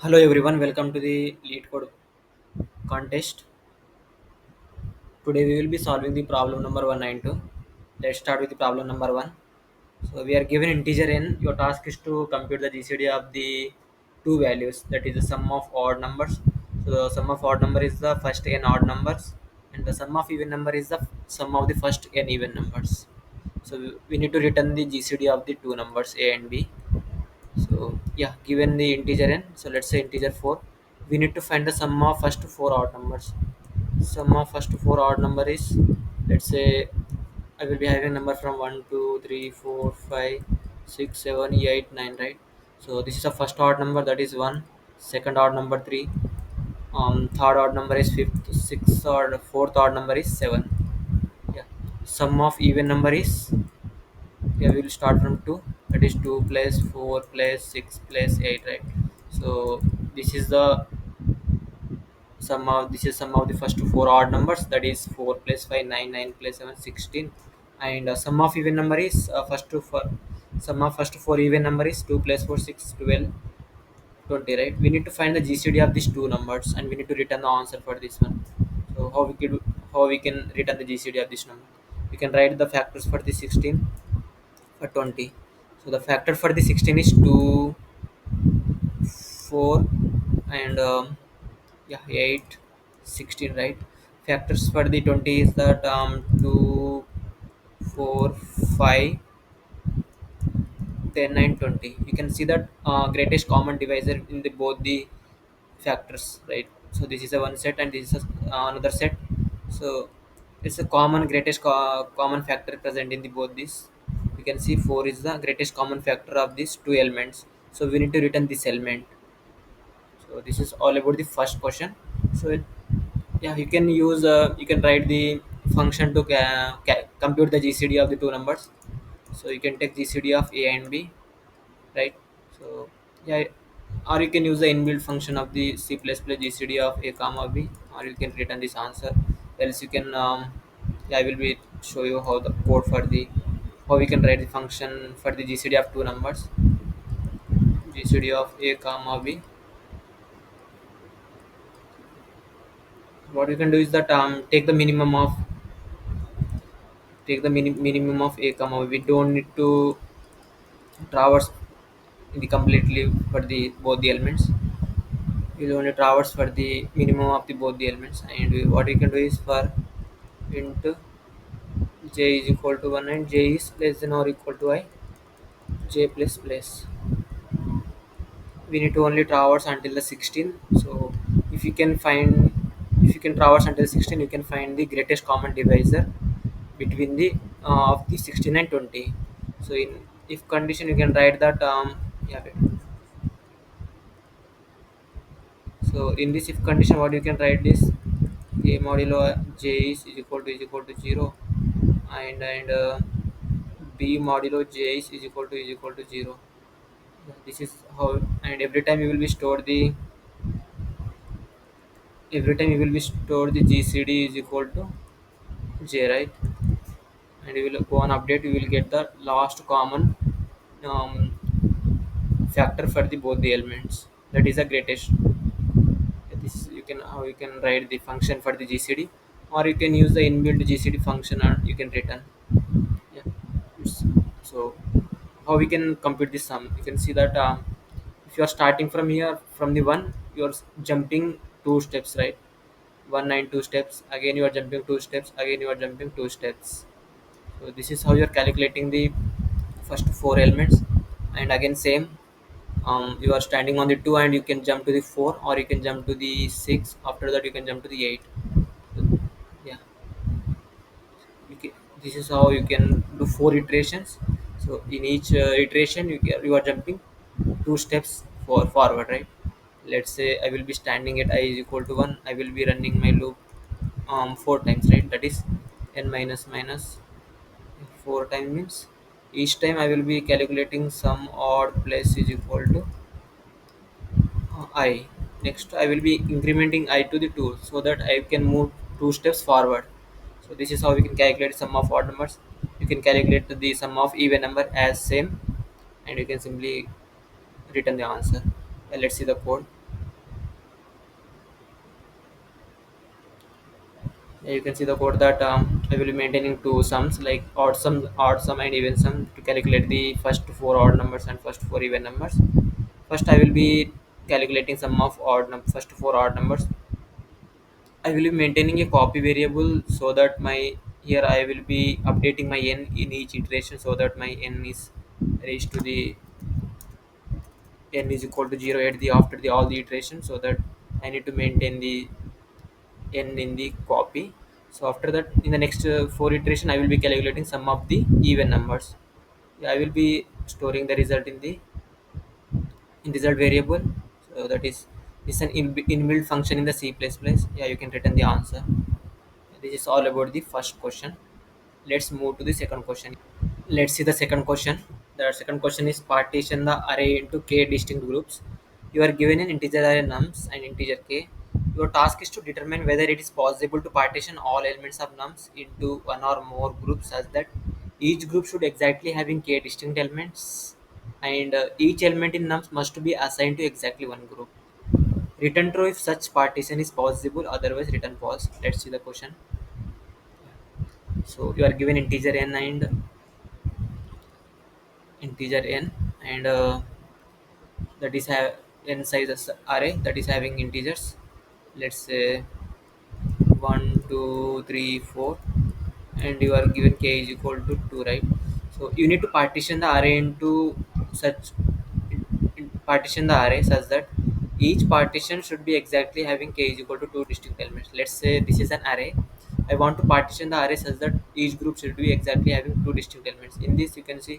Hello everyone, welcome to the LeetCode Contest. Today we will be solving the problem number 192. Let's start with the problem number 1. So we are given integer n. Your task is to compute the GCD of the two values, that is the sum of odd numbers. So the sum of odd number is the first n odd numbers and the sum of even number is the sum of the first n even numbers. So we need to return the GCD of the two numbers a and b. So yeah, given the integer n, so let's say integer 4, we need to find the sum of first four odd numbers. Sum of first four odd number is, let's say I will be having number from 1 2 3 4 5 6 7 8 9, right? So this is the first odd number, that is 1. Second odd number 3. Third odd number is 5th. Sixth or fourth odd number is 7. Yeah. Sum of even number is, yeah, we will start from 2, that is 2 plus 4 plus 6 plus 8, right? So this is the sum of the first four odd numbers, that is 4 plus 5 9, 9 plus 7 16. And sum of even number is sum of first four even number is 2 plus 4 6 12 20, right? We need to find the GCD of these two numbers and we need to return the answer for this one. So how we can return the GCD of this number? We can write the factors for the 16 for 20. So the factor for the 16 is 2 4 and yeah 8 16, right? Factors for the 20 is that 2 4 5 10 and 20. You can see that greatest common divisor in the both the factors, right? So this is a one set and this is another set. So it's a common factor present in the both these. We can see 4 is the greatest common factor of these two elements, so we need to return this element. So this is all about the first question. So yeah, you can write the function to compute the GCD of the two numbers. So you can take GCD of a and b, right? So yeah, or you can use the inbuilt function of the C++ GCD of a comma b, or you can return this answer. Else you can yeah, I will be show you how the code for the how we can write the function for the GCD of two numbers. GCD of a comma b. What we can do is that take the minimum of a comma b. We don't need to traverse in the completely for the both the elements. We'll only traverse for the minimum of the both the elements, and what we can do is for int j is equal to 1 and j is less than or equal to I, j plus plus. We need to only traverse until the 16. So if you can find, if you can traverse until 16, you can find the greatest common divisor between the of the 16 and 20. So in if condition you can write that yeah wait. So in this if condition, what you can write this, a modulo j is equal to 0, and b modulo j is equal to 0. This is how, and every time you will be store the GCD is equal to j, right? And you will go on update, you will get the last common um, factor for the both the elements, that is the greatest. This you can how you can write the function for the GCD, or you can use the inbuilt GCD function and you can return. Yeah. It's- so how we can compute this sum? You can see that if you are starting from here from the one, you are jumping two steps, right? One and two steps, again you are jumping two steps, again you are jumping two steps. So this is how you are calculating the first four elements. And again same, you are standing on the 2 and you can jump to the 4, or you can jump to the 6, after that you can jump to the 8. So, yeah, this is how you can do four iterations. So in each iteration you are jumping two steps for forward, right? Let's say I will be standing at I is equal to 1, I will be running my loop four times, right? That is n minus minus four times, means each time I will be calculating some odd place is equal to I. Next, I will be incrementing I to the 2 so that I can move two steps forward. So this is how we can calculate sum of odd numbers. You can calculate the sum of even number as same, and you can simply return the answer. Let's see the code. You can see the code that I will be maintaining two sums like odd sum and even sum to calculate the first four odd numbers and first four even numbers. First, I will be calculating sum of first four odd numbers. I will be maintaining a copy variable so that my here I will be updating my n in each iteration so that my n is raised to the n is equal to 0 at the after the all the iteration, so that I need to maintain the n in the copy. So after that, in the next four iteration, I will be calculating sum of the even numbers. Yeah, I will be storing the result in the in result variable. So that is an inbuilt function in the C++. Yeah, you can return the answer. This is all about the first question. Let's move to the second question. Let's see the second question. The second question is partition the array into k distinct groups. You are given an integer array nums and integer k. Your task is to determine whether it is possible to partition all elements of nums into one or more groups such that each group should exactly having k distinct elements, and each element in nums must be assigned to exactly one group. Return true if such partition is possible, otherwise return false. Let's see the question. So you are given integer n, and that is have n sizes array that is having integers. Let's say 1 2 3 4, and you are given k is equal to 2, right? So you need to partition the array into such partition the array such that each partition should be exactly having k is equal to two distinct elements. Let's say this is an array. I want to partition the array such that each group should be exactly having two distinct elements. In this, you can see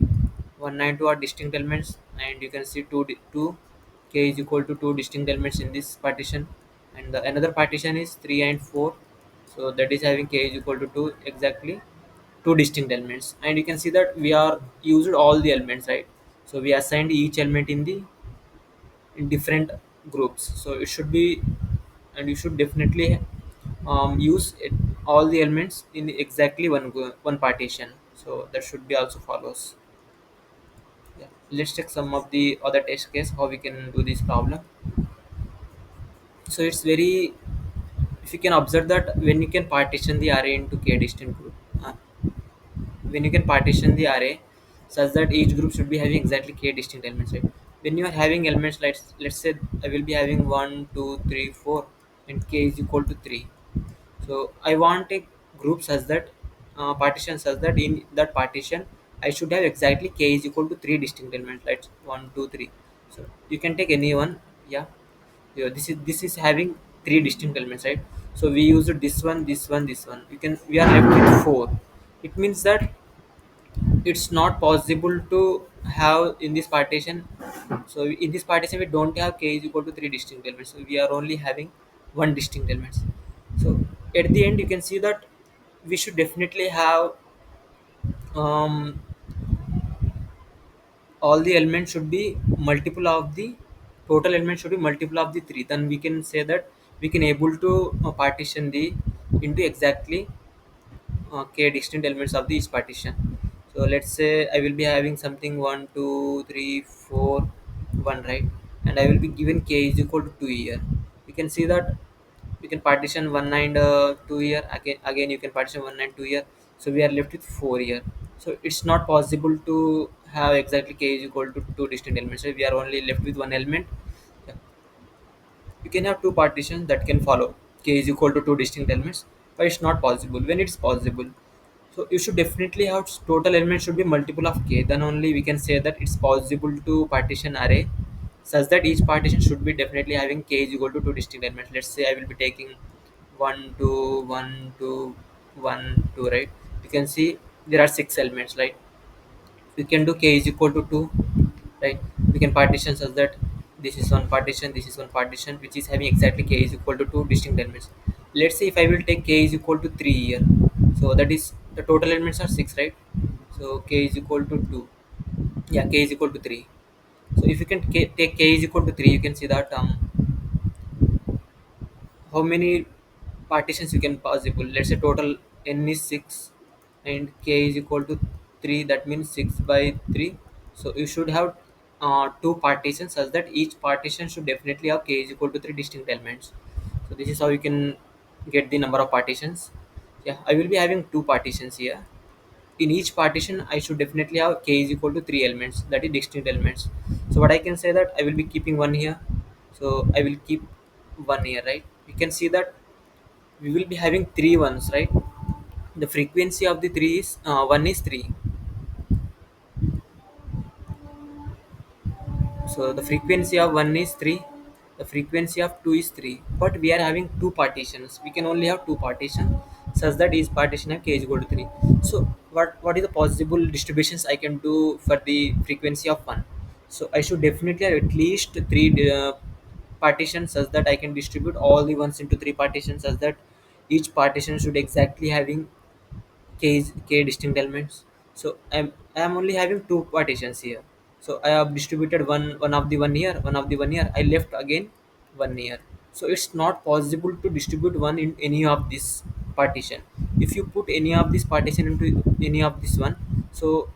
192 are distinct elements, and you can see 2 k is equal to two distinct elements in this partition, and the another partition is 3 and 4. So that is having k is equal to 2 exactly two distinct elements, and you can see that we are used all the elements, right? So we assigned each element in different groups, so it should be, and you should definitely use all the elements in exactly one partition, so that should be also follows. Yeah. Let's check some of the other test case how we can do this problem. So it's very, if you can observe that when you can partition the array into k distinct group, uh, when you can partition the array such that each group should be having exactly k distinct elements, right? When you are having elements, let's say I will be having 1 2 3 4 and k is equal to 3. So I want a group such that partition such that in that partition I should have exactly k is equal to three distinct elements, like 1 2 3. So you can take any one. Yeah, yeah, this is having three distinct elements, right? So we use this one, we can, we are left with four. It means that it's not possible to have in this partition. So in this partition we don't have k is equal to three distinct elements, so we are only having one distinct elements. So at the end, you can see that we should definitely have um, all the elements should be multiple of the total element should be multiple of the three, then we can say that we can able to partition the into exactly k distinct elements of the each partition. So let's say I will be having something 1 2 3 4 1, right? And I will be given k is equal to 2 here. You can see that you can partition 1 and 2 here, again you can partition 1 and 2 here. So we are left with 4 here. So it's not possible to have exactly k is equal to two distinct elements, so we are only left with one element. Yeah. You can have two partitions that can follow k is equal to two distinct elements, but it's not possible. When it's possible, so you should definitely have total elements should be multiple of k, then only we can say that it's possible to partition array such that each partition should be definitely having k is equal to two distinct elements. Let's say I will be taking 1 2 1 2 1 2, right? You can see there are six elements, right? We can do k is equal to 2, right? We can partition such that this is one partition, this is one partition which is having exactly k is equal to two distinct elements. Let's say if I will take k is equal to 3 here, so that is the total elements are 6, right? So k is equal to 2. Yeah, k is equal to 3. So if you can take k is equal to 3, you can see that how many partitions you can possible. Let's say total n is 6 and k is equal to 3, that means 6 by 3. So you should have two partitions such that each partition should definitely have k is equal to three distinct elements. So this is how you can get the number of partitions. Yeah, I will be having two partitions here. In each partition I should definitely have k is equal to three elements, that is distinct elements. So what I can say that I will be keeping one here, so I will keep one here, right? You can see that we will be having three ones, right? The frequency of the three is one is three. So the frequency of one is 3, the frequency of 2 is 3, but we are having two partitions. We can only have two partitions such that each partition have k is equal to 3. So what is the possible distributions I can do for the frequency of 1? So I should definitely have at least three partitions such that I can distribute all the ones into three partitions such that each partition should exactly having k distinct elements. So I'm only having two partitions here. So I have distributed one of the one here, one of the one here. I left again one here. So it's not possible to distribute one in any of this partition. If you put any of this partition into any of this one, so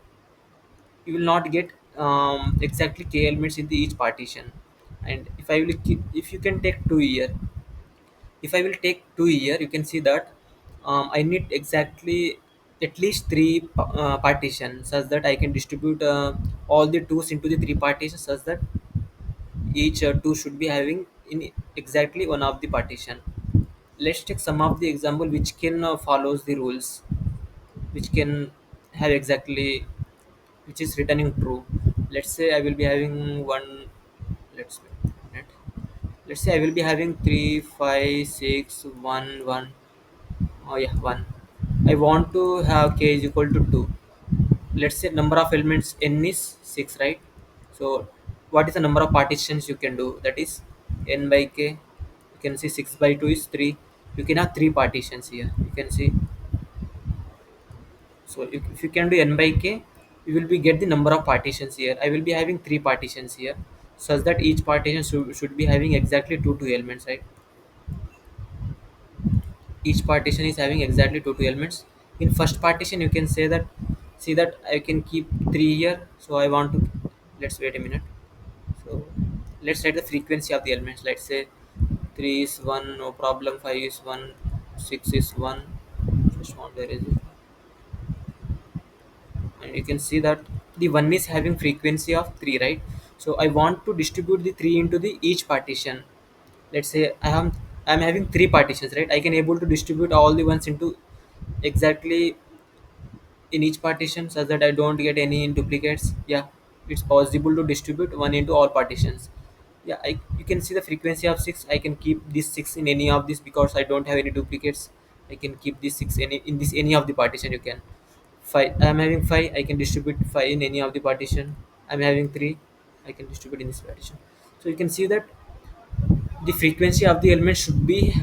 you will not get exactly k elements in the each partition. And if I will keep, if you can take two here, if I will take two here, you can see that I need exactly at least three partitions such that I can distribute all the twos into the three partitions such that each two should be having in exactly one of the partition. Let's take some of the example which can follows the rules, which can have exactly which is returning true. Let's say I will be having one. Let's wait a minute. Let's say I will be having 3, 5, 6, 1, 1. Oh yeah, 1. I want to have k is equal to 2. Let's say number of elements n is 6, right? So what is the number of partitions you can do? That is n by k. You can see 6 by 2 is 3. You can have three partitions here. You can see. So if you can do n by k, you will be get the number of partitions here. I will be having three partitions here, such that each partition should be having exactly two elements, right? Each partition is having exactly two elements. In first partition you can say that, see that I can keep three here. So I want to, let's wait a minute. So let's write the frequency of the elements. Let's say 3 is 1, no problem. 5 is 1, 6 is 1. Just want, where is it? And you can see that the 1 is having frequency of 3, right? So I want to distribute the 3 into the each partition. Let's say I'm having three partitions, right? I can able to distribute all the ones into exactly in each partition such that I don't get any duplicates. Yeah, it's possible to distribute one into all partitions. Yeah, you can see the frequency of 6. I can keep this 6 in any of this because I don't have any duplicates. I can keep this 6 any in this any of the partition. You can 5. I'm having 5. I can distribute 5 in any of the partition. I'm having 3. I can distribute in this partition. So you can see that the frequency of the element should be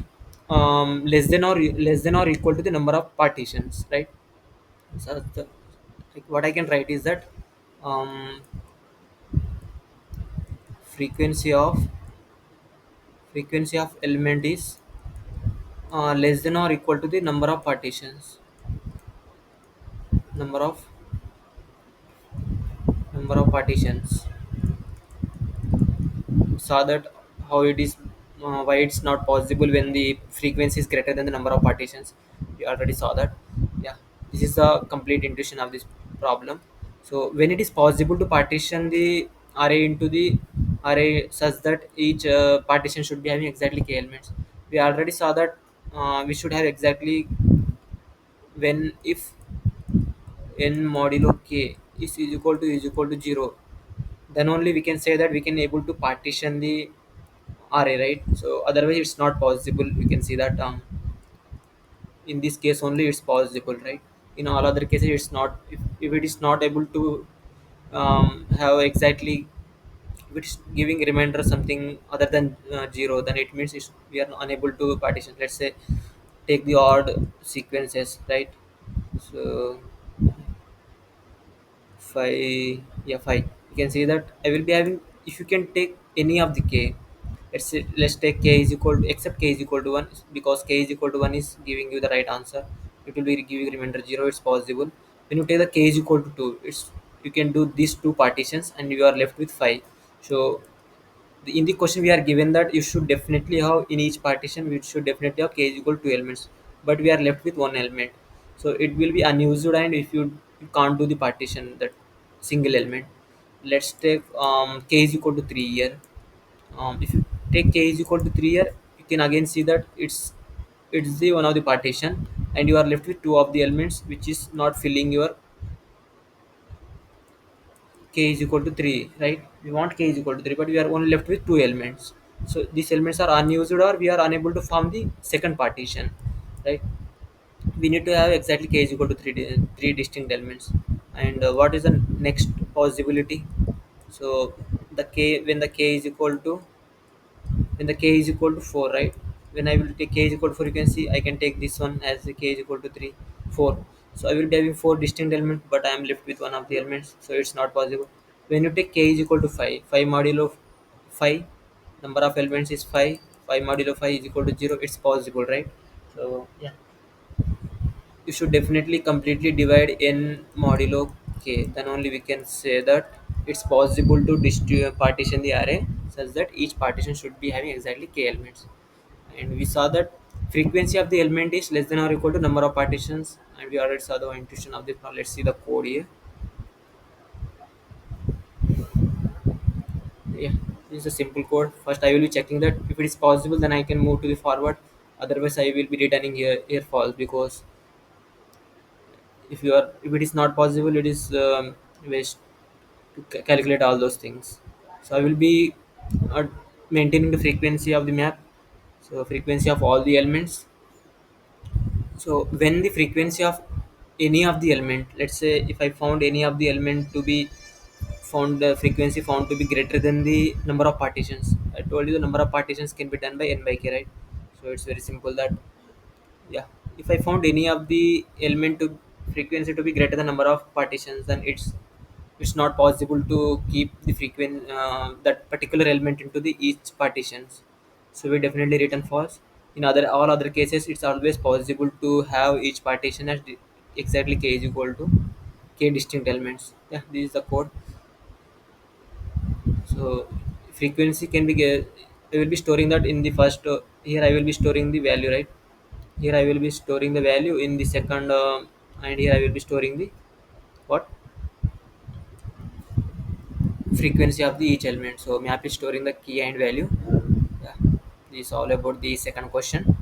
less than or equal to the number of partitions, right? So like what I can write is that um, frequency of frequency of element is less than or equal to the number of partitions, number of number of partitions. Saw that how it is, why it's not possible when the frequency is greater than the number of partitions. We already saw that. Yeah, this is the complete intuition of this problem. So when it is possible to partition the array into the array such that each partition should be having exactly k elements, we already saw that we should have exactly when if n modulo k is equal to 0, then only we can say that we can able to partition the array, right? So otherwise it's not possible. We can see that in this case only it's possible, right? In all other cases it's not. If it is not able to have exactly, if it's giving remainder something other than 0, then it means we are unable to partition. Let's say take the odd sequences, right? So 5, yeah, 5. You can see that I will be having, if you can take any of the k, let's take k is equal to, except k is equal to 1, because k is equal to 1 is giving you the right answer. It will be giving remainder 0. It's possible when you take the k is equal to 2, it's, you can do these two partitions and you are left with 5. So in the question we are given that you should definitely have in each partition, we should definitely have k is equal to 2 elements. but we are left with one element, so it will be unused. And if you can't do the partition that single element, let's take k is equal to 3 here. If you take k is equal to 3 here, you can again see that it's the one of the partition, and you are left with two of the elements which is not filling your k is equal to 3, right? We want k is equal to 3, but we are only left with two elements, so these elements are unused or we are unable to form the second partition, right? We need to have exactly k is equal to three distinct elements. And what is the next possibility? So the k, when the k is equal to, when the k is equal to 4, right? When I will take k is equal to 4, you can see I can take this one as the k is equal to 3 4. So I will be having four distinct elements, but I am left with one of the elements, so it's not possible. When you take k is equal to 5, 5 modulo 5, number of elements is 5, 5 modulo 5 is equal to 0, it's possible, right? So yeah, you should definitely completely divide n modulo k, then only we can say that it's possible to partition the array such that each partition should be having exactly k elements. And we saw that frequency of the element is less than or equal to number of partitions, and we already saw the intuition of the problem. Let's see the code here. Yeah, this is a simple code. First I will be checking that if it is possible, then I can move to the forward, otherwise I will be returning here false, because if it is not possible, it is waste to calculate all those things. So I will be uh, maintaining the frequency of the map, so frequency of all the elements. So when the frequency of any of the element, let's say if I found any of the element to be found, the frequency found to be greater than the number of partitions. I told you the number of partitions can be done by n by k, right? So it's very simple that, yeah, if I found any of the element to frequency to be greater than number of partitions, then it's not possible to keep the frequency that particular element into the each partitions, so we definitely return false. In other all other cases, it's always possible to have each partition as exactly k is equal to k distinct elements. Yeah, this is the code. So frequency can be I will be storing that in the first, here I will be storing the value, right? Here I will be storing the value in the second, and here I will be storing the what, frequency of the each element. So map is storing the key and value. Yeah, this is all about the second question.